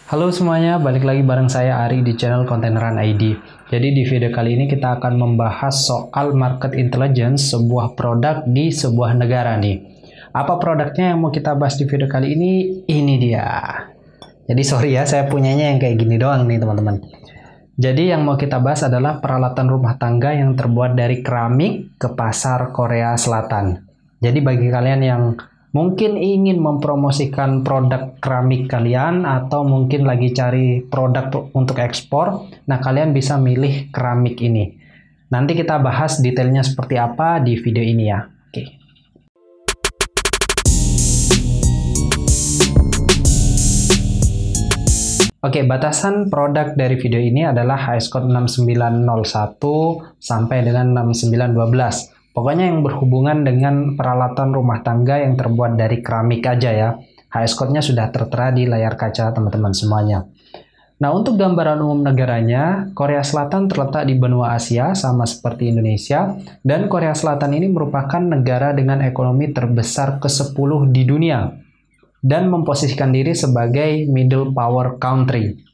Halo semuanya, balik lagi bareng saya Ari di channel Kontaineran ID. Jadi di video kali ini kita akan membahas soal market intelligence sebuah produk di sebuah negara nih. Apa produknya yang mau kita bahas di video kali ini? Ini dia. Jadi sorry ya, saya punyanya yang kayak gini doang nih teman-teman. Jadi yang mau kita bahas adalah peralatan rumah tangga yang terbuat dari keramik ke pasar Korea Selatan. Jadi bagi kalian yang mungkin ingin mempromosikan produk keramik kalian atau mungkin lagi cari produk untuk ekspor, nah kalian bisa milih keramik ini. Nanti kita bahas detailnya seperti apa di video ini ya. Oke. Oke, batasan produk dari video ini adalah HS code 6901 sampai dengan 6912. Pokoknya yang berhubungan dengan peralatan rumah tangga yang terbuat dari keramik aja ya. HS code-nya sudah tertera di layar kaca teman-teman semuanya. Nah, untuk gambaran umum negaranya, Korea Selatan terletak di benua Asia sama seperti Indonesia, dan Korea Selatan ini merupakan negara dengan ekonomi terbesar ke-10 di dunia dan memposisikan diri sebagai middle power country.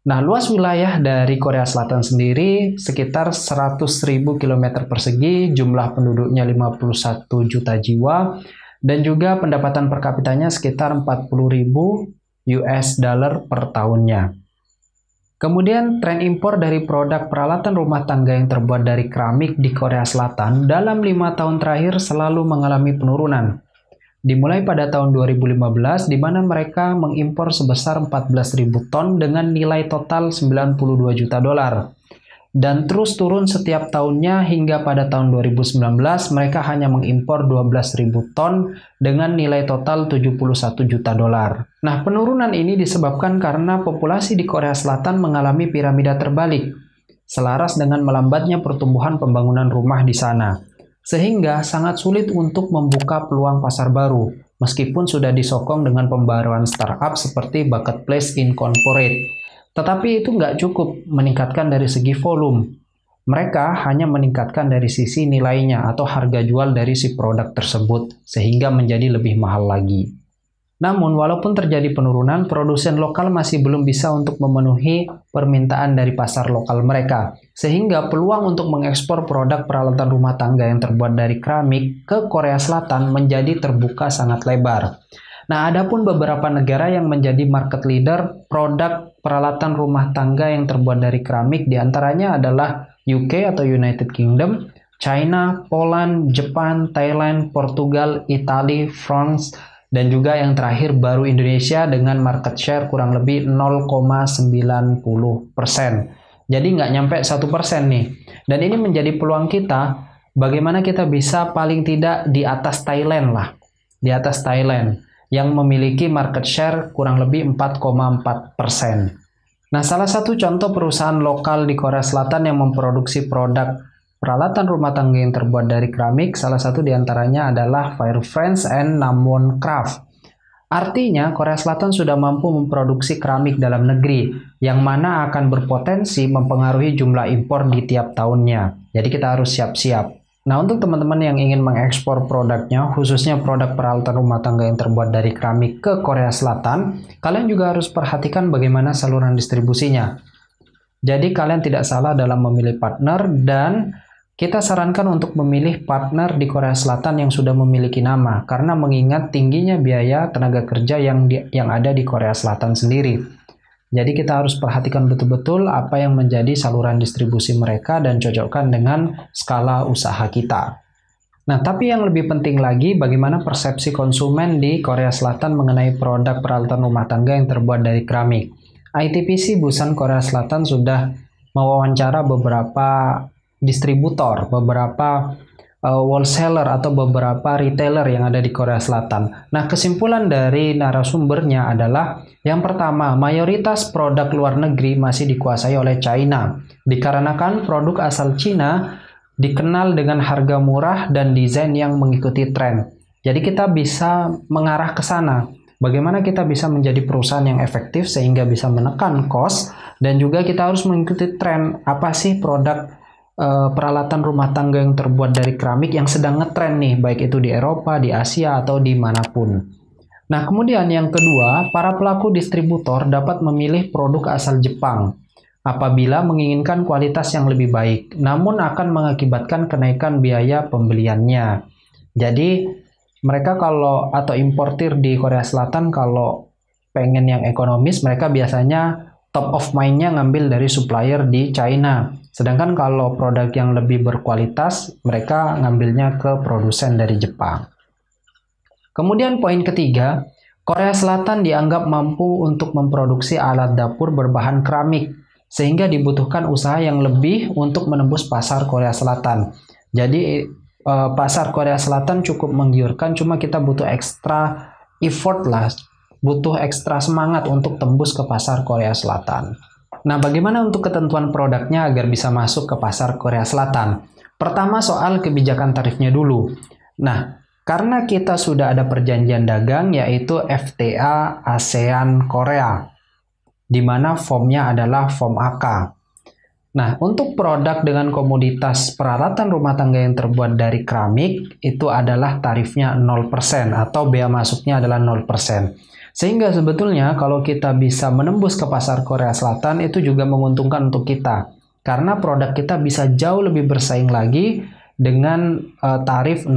Nah, luas wilayah dari Korea Selatan sendiri sekitar 100.000 km persegi, jumlah penduduknya 51 juta jiwa, dan juga pendapatan per kapitanya sekitar 40.000 US dollar per tahunnya. Kemudian, tren impor dari produk peralatan rumah tangga yang terbuat dari keramik di Korea Selatan dalam 5 tahun terakhir selalu mengalami penurunan. Dimulai pada tahun 2015, di mana mereka mengimpor sebesar 14.000 ton dengan nilai total 92 juta dolar. Dan terus turun setiap tahunnya hingga pada tahun 2019, mereka hanya mengimpor 12.000 ton dengan nilai total 71 juta dolar. Nah, penurunan ini disebabkan karena populasi di Korea Selatan mengalami piramida terbalik, selaras dengan melambatnya pertumbuhan pembangunan rumah di sana. Sehingga sangat sulit untuk membuka peluang pasar baru, meskipun sudah disokong dengan pembaruan startup seperti Marketplace Incorporate. Tetapi itu nggak cukup meningkatkan dari segi volume. Mereka hanya meningkatkan dari sisi nilainya atau harga jual dari si produk tersebut, sehingga menjadi lebih mahal lagi. Namun, walaupun terjadi penurunan, produsen lokal masih belum bisa untuk memenuhi permintaan dari pasar lokal mereka. Sehingga peluang untuk mengekspor produk peralatan rumah tangga yang terbuat dari keramik ke Korea Selatan menjadi terbuka sangat lebar. Nah, adapun beberapa negara yang menjadi market leader produk peralatan rumah tangga yang terbuat dari keramik diantaranya adalah UK atau United Kingdom, China, Poland, Jepang, Thailand, Portugal, Italia, France, dan juga yang terakhir baru Indonesia dengan market share kurang lebih 0,90%. Jadi nggak nyampe 1% nih. Dan ini menjadi peluang kita, bagaimana kita bisa paling tidak di atas Thailand lah. Di atas Thailand, yang memiliki market share kurang lebih 4,4%. Nah, salah satu contoh perusahaan lokal di Korea Selatan yang memproduksi produk peralatan rumah tangga yang terbuat dari keramik, salah satu diantaranya adalah Fire Friends and Namwon Craft. Artinya, Korea Selatan sudah mampu memproduksi keramik dalam negeri, yang mana akan berpotensi mempengaruhi jumlah impor di tiap tahunnya. Jadi kita harus siap-siap. Nah, untuk teman-teman yang ingin mengekspor produknya, khususnya produk peralatan rumah tangga yang terbuat dari keramik ke Korea Selatan, kalian juga harus perhatikan bagaimana saluran distribusinya. Jadi kalian tidak salah dalam memilih partner, dan kita sarankan untuk memilih partner di Korea Selatan yang sudah memiliki nama, karena mengingat tingginya biaya tenaga kerja yang ada di Korea Selatan sendiri. Jadi kita harus perhatikan betul-betul apa yang menjadi saluran distribusi mereka dan cocokkan dengan skala usaha kita. Nah, tapi yang lebih penting lagi, bagaimana persepsi konsumen di Korea Selatan mengenai produk peralatan rumah tangga yang terbuat dari keramik. ITPC Busan Korea Selatan sudah mewawancara beberapa distributor, beberapa wholesaler atau beberapa retailer yang ada di Korea Selatan. Nah, kesimpulan dari narasumbernya adalah yang pertama, mayoritas produk luar negeri masih dikuasai oleh China, dikarenakan produk asal China dikenal dengan harga murah dan desain yang mengikuti tren. Jadi kita bisa mengarah ke sana. Bagaimana kita bisa menjadi perusahaan yang efektif sehingga bisa menekan cost, dan juga kita harus mengikuti tren. Apa sih produk peralatan rumah tangga yang terbuat dari keramik yang sedang ngetren nih, baik itu di Eropa, di Asia, atau dimanapun. Nah, kemudian yang kedua, para pelaku distributor dapat memilih produk asal Jepang apabila menginginkan kualitas yang lebih baik, namun akan mengakibatkan kenaikan biaya pembeliannya. Jadi, mereka kalau atau importir di Korea Selatan kalau pengen yang ekonomis, mereka biasanya top of mind-nya ngambil dari supplier di China. Sedangkan kalau produk yang lebih berkualitas, mereka ngambilnya ke produsen dari Jepang. Kemudian poin ketiga, Korea Selatan dianggap mampu untuk memproduksi alat dapur berbahan keramik, sehingga dibutuhkan usaha yang lebih untuk menembus pasar Korea Selatan. Jadi pasar Korea Selatan cukup menggiurkan, cuma kita butuh ekstra effort lah, butuh ekstra semangat untuk tembus ke pasar Korea Selatan. Nah, bagaimana untuk ketentuan produknya agar bisa masuk ke pasar Korea Selatan? Pertama, soal kebijakan tarifnya dulu. Nah, karena kita sudah ada perjanjian dagang yaitu FTA ASEAN Korea, di mana formnya adalah form AK. Nah, untuk produk dengan komoditas peralatan rumah tangga yang terbuat dari keramik, itu adalah tarifnya 0% atau bea masuknya adalah 0%. Sehingga sebetulnya kalau kita bisa menembus ke pasar Korea Selatan, itu juga menguntungkan untuk kita. Karena produk kita bisa jauh lebih bersaing lagi dengan tarif 0%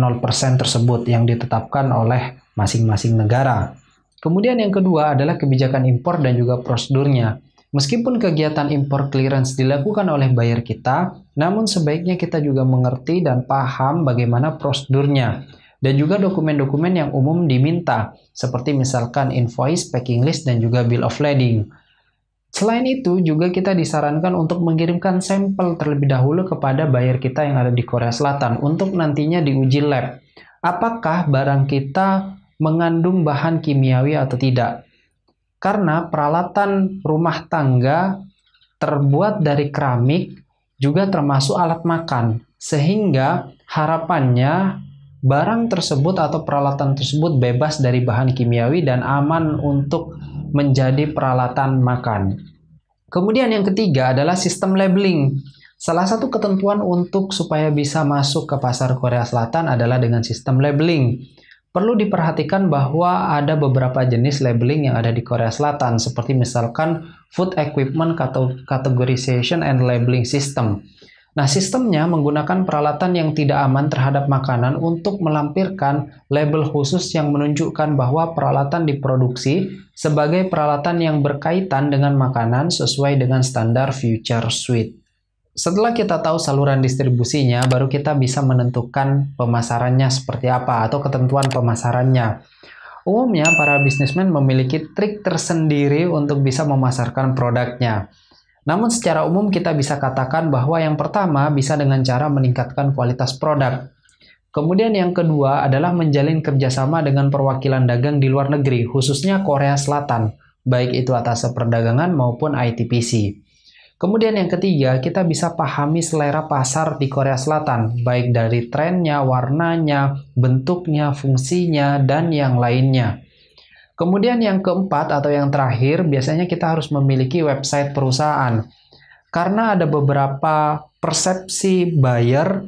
tersebut yang ditetapkan oleh masing-masing negara. Kemudian yang kedua adalah kebijakan impor dan juga prosedurnya. Meskipun kegiatan impor clearance dilakukan oleh buyer kita, namun sebaiknya kita juga mengerti dan paham bagaimana prosedurnya. Dan juga dokumen-dokumen yang umum diminta, seperti misalkan invoice, packing list, dan juga bill of lading. Selain itu, juga kita disarankan untuk mengirimkan sampel terlebih dahulu kepada buyer kita yang ada di Korea Selatan untuk nantinya diuji lab. Apakah barang kita mengandung bahan kimiawi atau tidak? Karena peralatan rumah tangga terbuat dari keramik juga termasuk alat makan, sehingga harapannya barang tersebut atau peralatan tersebut bebas dari bahan kimiawi dan aman untuk menjadi peralatan makan. Kemudian yang ketiga adalah sistem labeling. Salah satu ketentuan untuk supaya bisa masuk ke pasar Korea Selatan adalah dengan sistem labeling. Perlu diperhatikan bahwa ada beberapa jenis labeling yang ada di Korea Selatan, seperti misalkan Food Equipment Categorization and Labeling System. Nah, sistemnya menggunakan peralatan yang tidak aman terhadap makanan untuk melampirkan label khusus yang menunjukkan bahwa peralatan diproduksi sebagai peralatan yang berkaitan dengan makanan sesuai dengan standar Future Suite. Setelah kita tahu saluran distribusinya, baru kita bisa menentukan pemasarannya seperti apa atau ketentuan pemasarannya. Umumnya, para bisnismen memiliki trik tersendiri untuk bisa memasarkan produknya. Namun secara umum kita bisa katakan bahwa yang pertama bisa dengan cara meningkatkan kualitas produk. Kemudian yang kedua adalah menjalin kerjasama dengan perwakilan dagang di luar negeri, khususnya Korea Selatan, baik itu atas perdagangan maupun ITPC. Kemudian yang ketiga, kita bisa pahami selera pasar di Korea Selatan, baik dari trennya, warnanya, bentuknya, fungsinya, dan yang lainnya. Kemudian yang keempat atau yang terakhir, biasanya kita harus memiliki website perusahaan. Karena ada beberapa persepsi buyer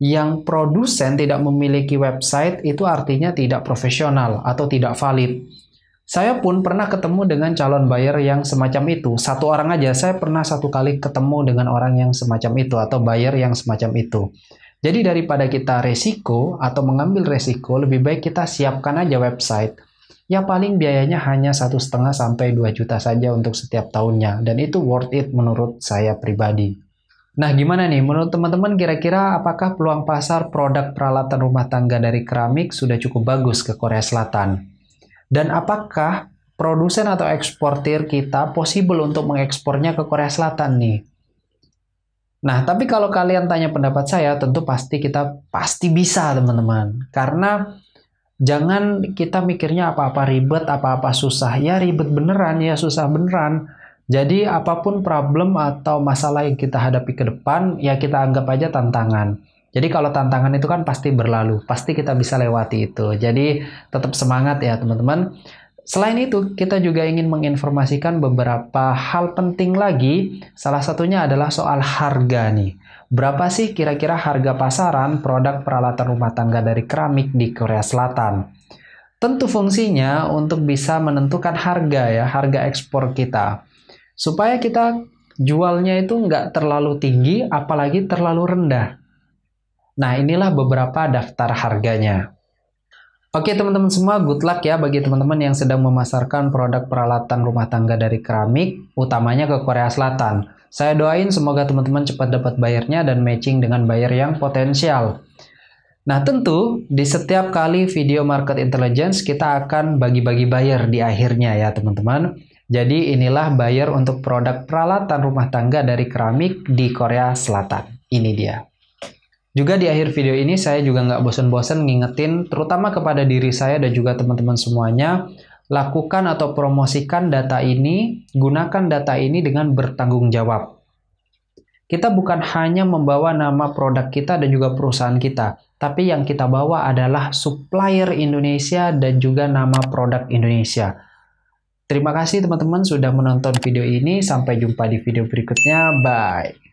yang produsen tidak memiliki website, itu artinya tidak profesional atau tidak valid. Saya pun pernah ketemu dengan calon buyer yang semacam itu. Satu orang aja, saya pernah satu kali ketemu dengan orang yang semacam itu atau buyer yang semacam itu. Jadi daripada kita resiko atau mengambil resiko, lebih baik kita siapkan aja website. Ya paling biayanya hanya 1,5 sampai 2 juta saja untuk setiap tahunnya. Dan itu worth it menurut saya pribadi. Nah gimana nih, menurut teman-teman kira-kira apakah peluang pasar produk peralatan rumah tangga dari keramik sudah cukup bagus ke Korea Selatan? Dan apakah produsen atau eksportir kita possible untuk mengekspornya ke Korea Selatan nih? Nah, tapi kalau kalian tanya pendapat saya, tentu kita pasti bisa teman-teman. Karena jangan kita mikirnya apa-apa ribet, apa-apa susah. Ya ribet beneran, ya susah beneran. Jadi apapun problem atau masalah yang kita hadapi ke depan, ya kita anggap aja tantangan. Jadi kalau tantangan itu kan pasti berlalu, pasti kita bisa lewati itu. Jadi tetap semangat ya teman-teman. Selain itu, kita juga ingin menginformasikan beberapa hal penting lagi. Salah satunya adalah soal harga nih. Berapa sih kira-kira harga pasaran produk peralatan rumah tangga dari keramik di Korea Selatan? Tentu fungsinya untuk bisa menentukan harga ya, harga ekspor kita. Supaya kita jualnya itu nggak terlalu tinggi, apalagi terlalu rendah. Nah, inilah beberapa daftar harganya. Oke teman-teman semua, good luck ya bagi teman-teman yang sedang memasarkan produk peralatan rumah tangga dari keramik, utamanya ke Korea Selatan. Saya doain semoga teman-teman cepat dapat bayarnya dan matching dengan buyer yang potensial. Nah tentu, di setiap kali video market intelligence kita akan bagi-bagi buyer di akhirnya ya teman-teman. Jadi inilah buyer untuk produk peralatan rumah tangga dari keramik di Korea Selatan. Ini dia. Juga di akhir video ini saya juga nggak bosan-bosan ngingetin terutama kepada diri saya dan juga teman-teman semuanya, lakukan atau promosikan data ini, gunakan data ini dengan bertanggung jawab. Kita bukan hanya membawa nama produk kita dan juga perusahaan kita, tapi yang kita bawa adalah supplier Indonesia dan juga nama produk Indonesia. Terima kasih teman-teman sudah menonton video ini, sampai jumpa di video berikutnya, bye!